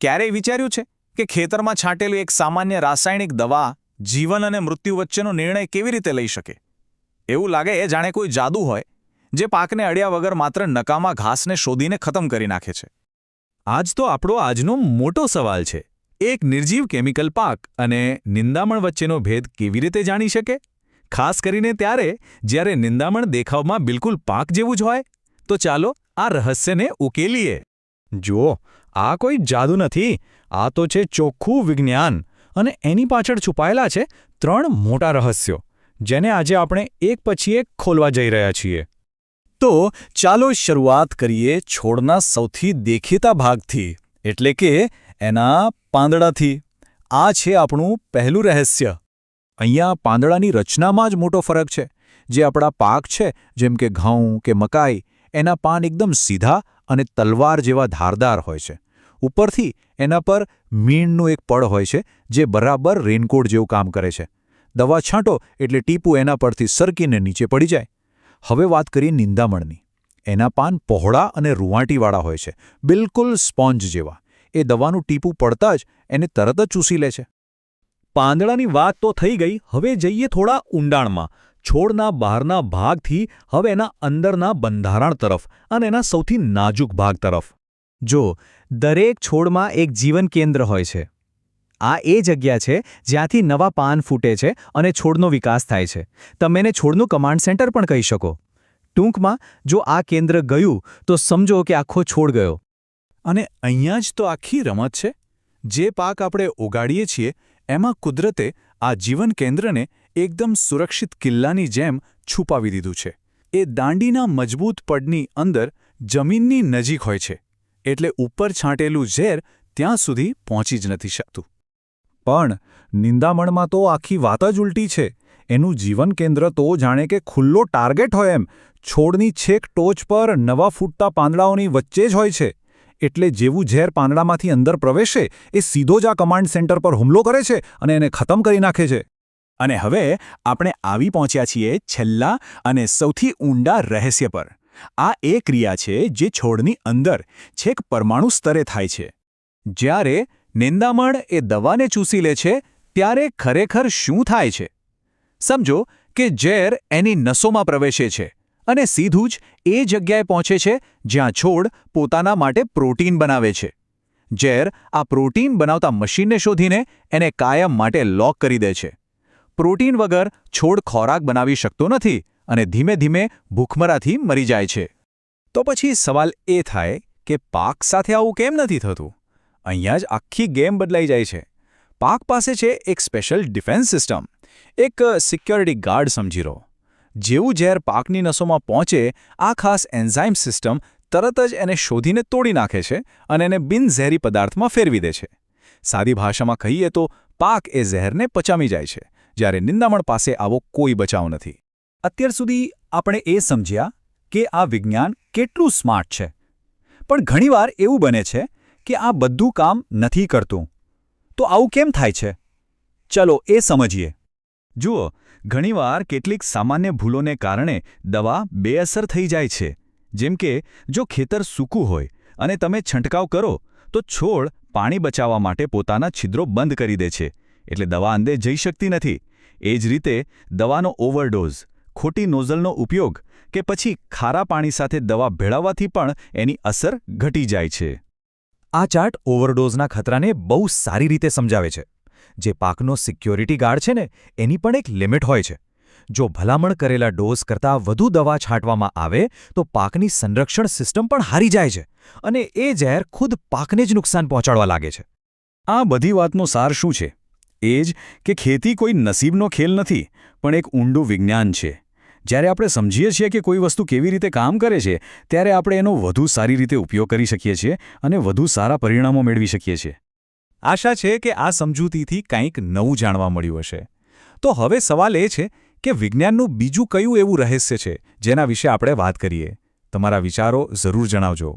ક્યારેય વિચાર્યું છે કે ખેતરમાં છાંટેલું એક સામાન્ય રાસાયણિક દવા જીવન અને મૃત્યુ વચ્ચેનો નિર્ણય કેવી રીતે લઈ શકે? એવું લાગે એ જાણે કોઈ જાદુ હોય જે પાકને અડ્યા વગર માત્ર નકામા ઘાસને શોધીને ખતમ કરી નાખે છે. આજ તો આપણો આજનો મોટો સવાલ છે. એક નિર્જીવ કેમિકલ પાક અને નિંદામણ વચ્ચેનો ભેદ કેવી રીતે જાણી શકે? ખાસ કરીને ત્યારે જ્યારે નિંદામણ દેખાવમાં બિલકુલ પાક જેવું જ હોય. તો ચાલો આ રહસ્યને ઉકેલીએ. જુઓ, આ કોઈ જાદુ નથી. આ તો છે ચોખ્ખું વિજ્ઞાન, અને એની પાછળ છુપાયેલા છે 3 મોટા રહસ્યો, જેને આજે આપણે એક પછી એક ખોલવા જઈ રહ્યા છીએ. તો ચાલો શરૂઆત કરીએ છોડના સૌથી દેખીતા ભાગથી, એટલે કે એના પાંદડાથી. આ છે આપણું પહેલું રહસ્ય. અહીંયા પાંદડાની રચનામાં જ મોટો ફરક છે. જે આપણા પાક છે, જેમ કે ઘઉં કે મકાઈ, એના પાન એકદમ સીધા અને તલવાર જેવા ધારદાર હોય છે. ઉપરથી એના પર મીણનું એક પડ હોય છે, જે બરાબર રેનકોટ જેવું કામ કરે છે. દવા છાંટો એટલે ટીપું એના પરથી સરકીને નીચે પડી જાય. હવે વાત કરીએ નિંદામણની. એના પાન પહોળા અને રૂંવાટીવાળા હોય છે, બિલકુલ સ્પોન્જ જેવા. એ દવાનું ટીપું પડતા જ એને તરત જ ચૂસી લે છે. પાંદડાની વાત તો થઈ ગઈ. હવે જઈએ થોડા ઊંડાણમાં, છોડના બહારના ભાગથી હવે એના અંદરના બંધારણ તરફ અને એના સૌથી નાજુક ભાગ તરફ. જો દરેક છોડમાં એક જીવન કેન્દ્ર હોય છે. આ એ જગ્યા છે જ્યાંથી નવા પાન ફૂટે છે અને છોડનો વિકાસ થાય છે. તમે એને છોડનું કમાન્ડ સેન્ટર પણ કહી શકો. ટૂંકમાં, જો આ કેન્દ્ર ગયું તો સમજો કે આખો છોડ ગયો. અને અહીંયા જ તો આખી રમત છે. જે પાક આપણે ઉગાડીએ છીએ એમાં કુદરતે આ જીવન કેન્દ્રને એકદમ સુરક્ષિત કિલ્લાની જેમ છુપાવી દીધું છે. એ દાંડીના મજબૂત પડની અંદર જમીનની નજીક હોય છે, એટલે ઉપર છાંટેલું ઝેર ત્યાં સુધી પહોંચી જ નથી શકતું. પણ નિંદામણમાં તો આખી વાત જ ઉલટી છે. એનું જીવન કેન્દ્ર તો જાણે કે ખુલ્લો ટાર્ગેટ હોય એમ, છોડની છેક ટોચ પર નવા ફૂટતા પાંદડાઓની વચ્ચે જ હોય છે. એટલે જેવું ઝેર પાંદડામાંથી અંદર પ્રવેશે, એ સીધો જ આ કમાન્ડ સેન્ટર પર હુમલો કરે છે અને એને ખતમ કરી નાખે છે. અને હવે આપણે આવી પહોંચ્યા છીએ છેલ્લા અને સૌથી ઊંડા રહસ્ય પર. આ એ ક્રિયા છે જે છોડની અંદર છેક પરમાણુ સ્તરે થાય છે. જ્યારે નિંદામણ એ દવાને ચૂસી લે છે ત્યારે ખરેખર શું થાય છે? સમજો કે ઝેર એની નસોમાં પ્રવેશે છે અને સીધું જ એ જગ્યાએ પહોંચે છે જ્યાં છોડ પોતાના માટે પ્રોટીન બનાવે છે. ઝેર આ પ્રોટીન બનાવતા મશીનને શોધીને એને કાયમ માટે લોક કરી દે છે. પ્રોટીન વગર છોડ ખોરાક બનાવી શકતો નથી અને ધીમે ધીમે ભૂખમરાથી મરી જાય છે. તો પછી સવાલ એ થાય કે પાક સાથે આવું કેમ નથી થતું? અહીંયા જ આખી ગેમ બદલાઈ જાય છે. પાક પાસે છે એક સ્પેશિયલ ડિફેન્સ સિસ્ટમ, એક સિક્યોરિટી ગાર્ડ સમજી લો. જેવું ઝેર પાકની નસોમાં પહોંચે, આ ખાસ એન્ઝાઇમ સિસ્ટમ તરત જ એને શોધીને તોડી નાખે છે અને એને બિનઝેરી પદાર્થમાં ફેરવી દે છે. સાદી ભાષામાં કહીએ તો પાક એ ઝેરને પચાવી જાય છે, જ્યારે નિંદામણ પાસે આવો કોઈ બચાવ નથી. અત્યાર સુધી આપણે એ સમજ્યા કે આ વિજ્ઞાન કેટલું સ્માર્ટ છે. પણ ઘણીવાર એવું બને છે કે આ બધું કામ નથી કરતું. તો આવું કેમ થાય છે? ચલો એ સમજીએ. જુઓ, ઘણીવાર કેટલીક સામાન્ય ભૂલોને કારણે દવા બેઅસર થઈ જાય છે. જેમ કે જો ખેતર સૂકું હોય અને તમે છંટકાવ કરો તો છોડ પાણી બચાવવા માટે પોતાના છિદ્રો બંધ કરી દે છે, એટલે દવા અંદર જઈ શકતી નથી. એ જ રીતે દવાનો ઓવરડોઝ, ખોટી નોઝલનો ઉપયોગ કે પછી ખારા પાણી સાથે દવા ભેળવવાથી પણ એની અસર ઘટી જાય છે. આ ચાર્ટ ઓવરડોઝના ખતરાને બહુ સારી રીતે સમજાવે છે. જે પાકનો સિક્યોરિટી ગાર્ડ છે ને, એની પણ એક લિમિટ હોય છે. જો ભલામણ કરેલા ડોઝ કરતાં વધુ દવા છાંટવામાં આવે તો પાકની સંરક્ષણ સિસ્ટમ પણ હારી જાય છે અને એ ઝેર ખુદ પાકને જ નુકસાન પહોંચાડવા લાગે છે. આ બધી વાતનો સાર શું છે? એ જ કે ખેતી કોઈ નસીબનો ખેલ નથી, પણ એક ઊંડું વિજ્ઞાન છે. જ્યારે આપણે સમજીએ છીએ કે કોઈ વસ્તુ કેવી રીતે કામ કરે છે, ત્યારે આપણે એનો વધુ સારી રીતે ઉપયોગ કરી શકીએ છીએ અને વધુ સારા પરિણામો મેળવી શકીએ છીએ. આશા છે કે આ સમજૂતીથી કંઈક નવું જાણવા મળ્યું હશે. તો હવે સવાલ એ છે કે વિજ્ઞાનનું બીજું કયું એવું રહસ્ય છે જેના વિશે આપણે વાત કરીએ? તમારા વિચારો જરૂર જણાવજો.